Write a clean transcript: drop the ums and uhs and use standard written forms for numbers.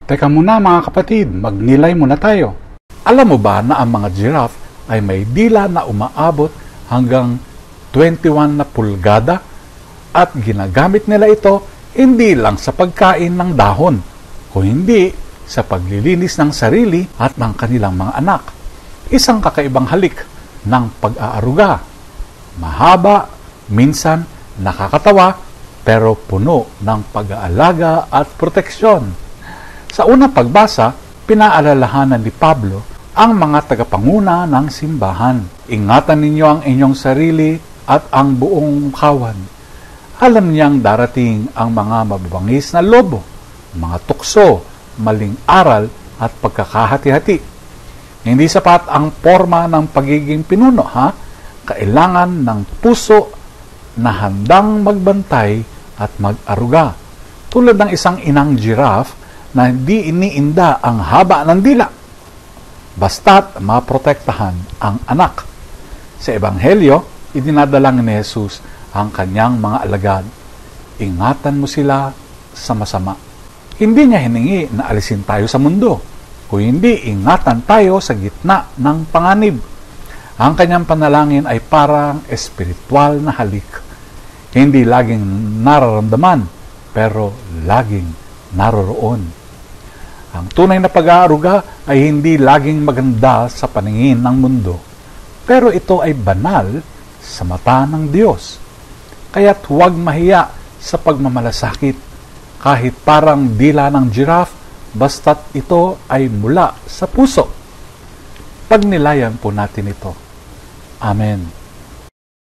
Teka muna mga kapatid, magnilay muna tayo. Alam mo ba na ang mga giraffe ay may dila na umaabot hanggang 21 na pulgada at ginagamit nila ito hindi lang sa pagkain ng dahon, kundi sa paglilinis ng sarili at ng kanilang mga anak. Isang kakaibang halik ng pag-aaruga. Mahaba, minsan nakakatawa, pero puno ng pag-aalaga at proteksyon. Sa unang pagbasa, pinaalalahanan ni Pablo ang mga tagapanguna ng simbahan. Ingatan ninyo ang inyong sarili at ang buong kawan. Alam niyang darating ang mga mababangis na lobo, mga tukso, maling aral at pagkakahati-hati. Hindi sapat ang forma ng pagiging pinuno, ha? Kailangan ng puso na handang magbantay at mag-aruga. Tulad ng isang inang giraffe na hindi iniinda ang haba ng dila, basta't maprotektahan ang anak. Sa Ebanghelyo, idinadala ni Jesus ang kanyang mga alagad. Ingatan mo sila sa masama. Hindi niya hiningi na alisin tayo sa mundo, kundi ingatan tayo sa gitna ng panganib. Ang kanyang panalangin ay parang espiritual na halik. Hindi laging nararamdaman, pero laging naroroon. Ang tunay na pag-aaruga ay hindi laging maganda sa paningin ng mundo, pero ito ay banal sa mata ng Diyos. Kaya't huwag mahiya sa pagmamalasakit, kahit parang dila ng giraffe, basta't ito ay mula sa puso. Pagnilayan po natin ito. Amen.